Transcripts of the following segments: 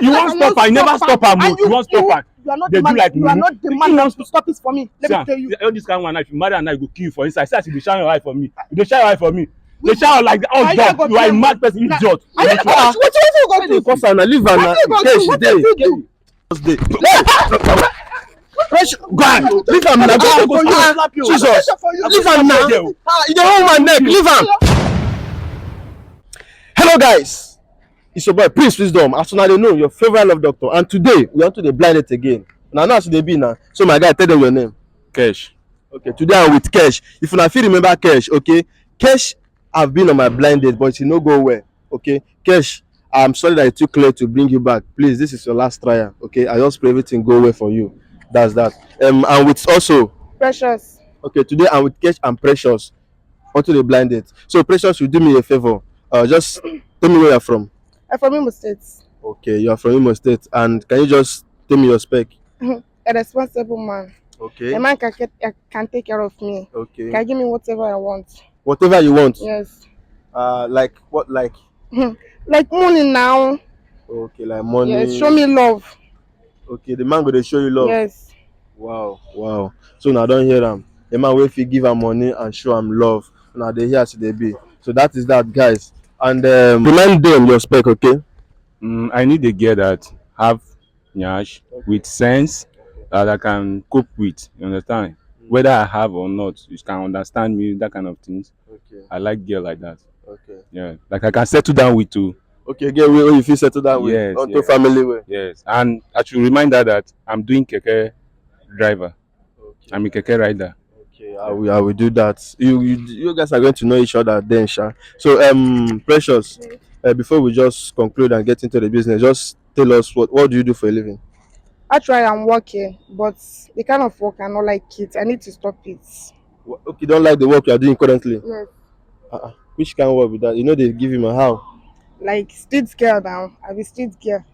You won't stop her. You never stop her. You won't stop her. You are not the man. You are not the man to stop it for me. Let me tell you. All this kind of one, if you marry her now, you go kill you for inside. Say you shine your eye for me. You shine your eye for me. They shout like the old dog. You are a mad person, idiot. What you going to do? Because I'm leave her now. What did you do? Go on, leave him now. Jesus, leave him now. You don't hold my neck. Leave him. Hello, guys. It's your boy Prince Wisdom. As soon as they know, your favorite love doctor. And today we want to the blind date again. Now, as they be now. So my guy, tell them your name. Kesh. Okay. Today I'm with Kesh. If you not feel remember Kesh, okay. Kesh have been on my blind date, but it no go well. Okay, Kesh, I'm sorry that it took late to bring you back. Please, this is your last trial. Okay, I just pray everything go well for you. That's that. And with also Precious. Okay, today I'm with Kesh and Precious onto the blind date. So Precious, you do me a favor. Just tell me where you're from. I'm from Imo State. Okay, you are from Imo State, and can you just tell me your spec? A responsible man. Okay. A man can take care of me. Okay. Can give me whatever I want. Whatever you want. Yes. Like what? Like. Like money now. Okay, like money. Yes. Show me love. Okay, the man go to show you love. Yes. Wow. So now don't hear them. The man will if you give him money and show him love. Now they hear they be. So that is that, guys. And remind them your spec, okay? I need a girl that have nyash with sense that I can cope with. You understand? Whether I have or not, you can understand me, that kind of things. Okay. I like girl like that. Okay. Yeah, like I can settle down with too. Okay, girl, where you feel settle down with? Yes. Onto family way. Yes, and I should remind her that I'm doing keke driver. Okay. I'm a keke rider. Okay, I will do that. You guys are going to know each other then, Sha. So Precious, before we just conclude and get into the business, just tell us what do you do for a living? Actually, I'm working, but the kind of work I don't like it. I need to stop it. Okay, you don't like the work you are doing currently? Yes. Which kind of work with that? You know they give him a how? Like street girl now. I be street girl.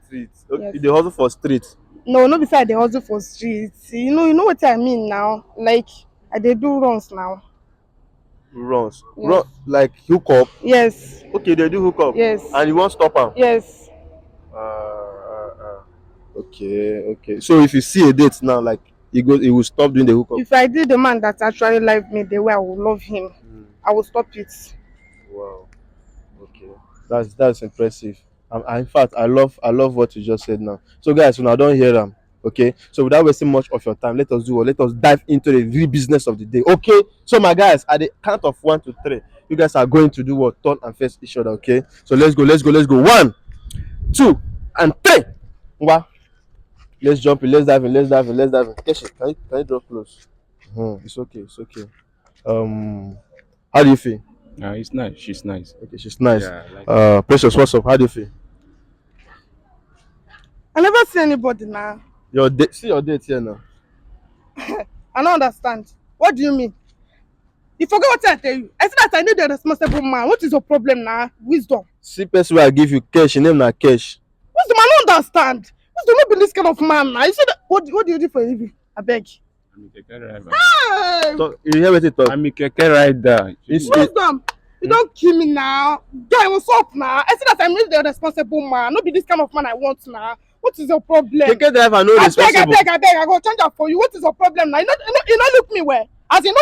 Street. Okay, Yes. they hustle for street. No beside the hustle for streets. You know what I mean now. Like I dey do runs now. Runs. Yes. Run like hookup. Yes. Okay, they do hookup. Yes. And you won't stop them. Yes. Okay. So if you see a date now, like he will stop doing the hookup. If I did the man that actually loved me the way I would love him, I will stop it. Wow. Okay. That's impressive. In fact, I love what you just said now. So guys, when I don't hear them, okay. So without wasting much of your time, let us dive into the real business of the day. Okay. So my guys, at the count of 1 to 3, you guys are going to do what? Turn and face each other. Okay. So let's go. 1, 2, and 3. Wow. Let's jump in. Let's dive in. Keshi, can you draw close? It's okay. How do you feel? It's nice. She's nice. Okay, she's nice. Yeah, Precious, what's up? How do you feel? I never see anybody now. See your date here now. I don't understand. What do you mean? You forget what I tell you. I said that I need a responsible man. What is your problem now? Wisdom. See, person where I give you cash, your name na cash. Wisdom, I don't understand. Wisdom not be this kind of man now. You said that, what do you do for a living? I beg. I'm a keke driver. Hey! You hear what you talk? I'm a keke rider. Wisdom, you don't kill me now. Guy, what's up now? I said that I need a responsible man. Not be this kind of man I want now. What is your problem? Keke driver no responsible. I beg. I go change that for you. What is your problem now? You not look me well. As you know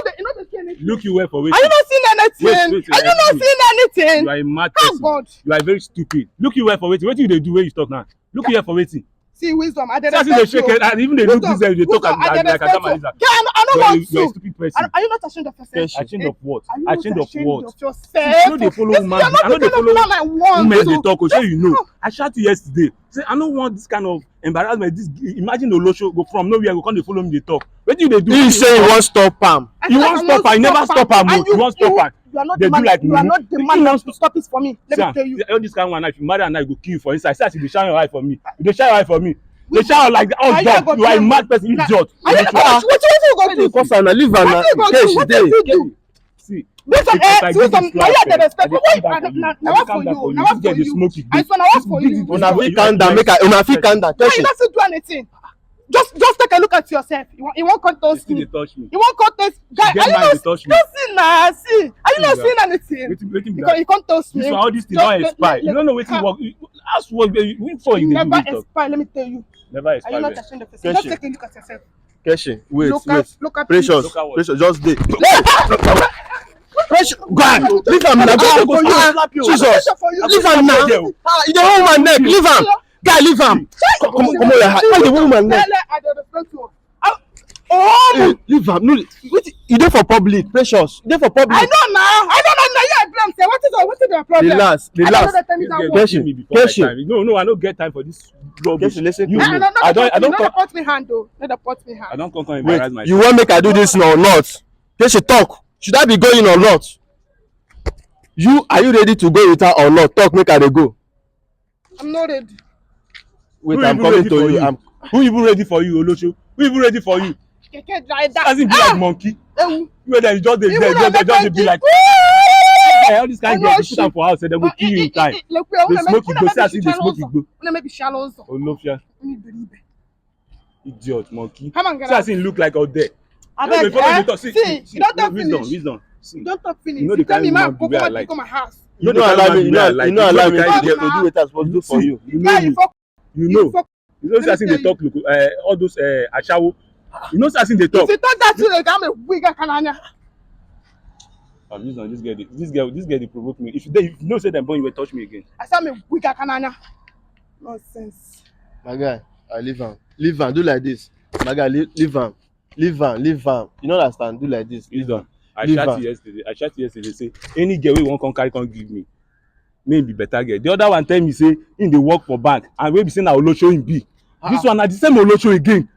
see anything. Look you well for waiting. Are you not seeing anything? Wait, Are you not seeing anything? You are a mad Oh person. God. You are very stupid. Look you well for waiting. What do they do when you talk now? Look you well for waiting. See, Wisdom, I Just respect they shake you. it, and even they look this they talk like a Tamaliza. Yeah, I don't want You're a to. stupid person. Are you not ashamed of yourself? Ashamed of what? Are you not Ashamed of what? of yourself? I know they follow man. I know they follow man I want. women they talk. So you know. I shot you yesterday. Say I don't want this kind of embarrassment. This imagine Olosho go from nowhere go come they follow me they talk. What do they do? You say you won't stop him. You won't stop her. You never stop her. You won't stop her. You are not They the man. do like You are me. not the man to stop it for me. Let me tell you. All this kind of one, if you marry her now, you go kill you for inside. Say you shine your eye for me. You shine your eye for me. They shout like the old dog. You are a mad person, idiot. Are you what you going to do? Because I'm leave her now. What did you do? See. Based on now you are the respect. Now for you. Now for you. I swear now for you. Una fit calm down. Una fit calm down. You not do anything. Just take a look at yourself. You won't contest me. You won't contest. Guy, are you not see now? See, are you not seeing anything? Because you can't toast me. So all these things don't expire. You don't know what you work. As what before you dey do Never this talk. expire, let me tell you. Never Are you expire. not ashamed of yourself? Question. Just take a look at yourself. Keshi, wait, Local- wait. local Precious, Local what? Precious, just dey. Precious, go on. Leave am now. Just go slap you. Jesus, For you. leave am now. You dey hold woman neck. Leave am. Guy, leave am. Come on, your hand. Why the woman neck? I don't respect you. Oh, Hey, leave am. No, wait. You dey for public. Precious, you dey for public. I know now. You are blame. Say what is your problem? Relax, I don't relax. know tell me This that girl word. dey kill me before my Keshi. time. No, I don't get time for this rubbish. Keshi, listen You to know. me. No, I don't not come. put me hand though. Not put me hand. I don't come Wait, embarrass myself. you wan make I do this now or not? Keshi, talk. Should I be going or not? Are you ready to go with her or not? Talk, make I dey go. I'm not ready. Wait, Who I'm even coming ready to for you. you? Who even ready for you, Olosho? Who even ready for you? Keke dry that. As in be like monkey. Ewu. You dey just dey Even there, though just dey be like. Woo! All this kind Oh, of no, girls, you put am for house, and dem go kill you in time. Look, Dey smoke igbo, see as if dey smoke igbo. Una maybe shallow. Olofia, idiot, monkey. Come on, get See out. as him look like out there. I No, beg, before eh? you talk, See, you don't talk wisdom, finish. wisdom. See, You don't talk finish. You know You the tell kind me, of man, man go be I come like. to my house. You know no the allow kind me. of You man be I like. no You know allow the me kind to of do man. what I'm supposed to do for you. You know Yeah, you me. fuck. You know. fuck. You know, see Let as me him dey tell talk, all those ashawo. You know, see as him dey talk. If you talk that to the guy, I'm a wig. I can't. Wisdom, this girl dey provoke me. If you know say dem born you will touch me again. I said I'm a wig. I can't. Nonsense. My guy, I leave am. Leave am. Do like this. My guy, leave am. Leave am. Leave am. You no understand? Do like this. Leave am. Wisdom. I Leave chat am. you yesterday. Say any girl wey wan come carry come give me, may be better girl. The other one tell me say him dey work for bank and wey be say na Olosho him be. This one na the same Olosho again.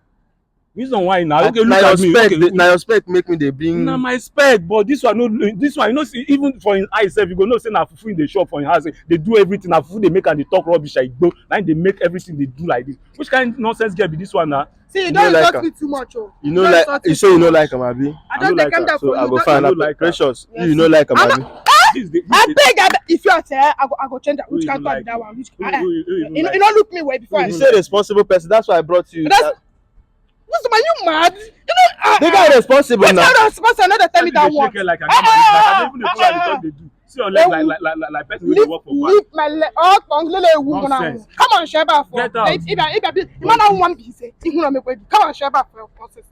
Reason why na okay look at me. Okay, Na your spec make me dey bring. na my spec, but this one no. This one you know see even for him eye sef you go know say na fufu in the shop for him house. Dey do everything. Na fufu dey make am dey talk rubbish like igbo. Na him dey make everything dey do like this. Which kind nonsense girl be this one na? See, you You don't no like insult am. me too much, oh. You know don't like insult me you say too you no much. like am abi. I don't no take him like down So for I you. go Don't- find I out. no like am. Precious, Yes. you no like am I'm abi. I beg, if you are there, I go change that. Who Which even kind like of that you? one? Which Who even you like don't look me way before I You say. say responsible person. That's why I brought you. That's- What's man, you mad? You know, The guy responsible Which now. kind of sponsor another tell me that one? Like I don't even dey follow how the talk dey do. See your leg like person wey dey work for bank. Leave my leg. Oh, tongue, lele, woman. Nonsense. Come on, Sheba. Get out. If you man, I want to be say, you want to make way. Come on, Sheba for your process.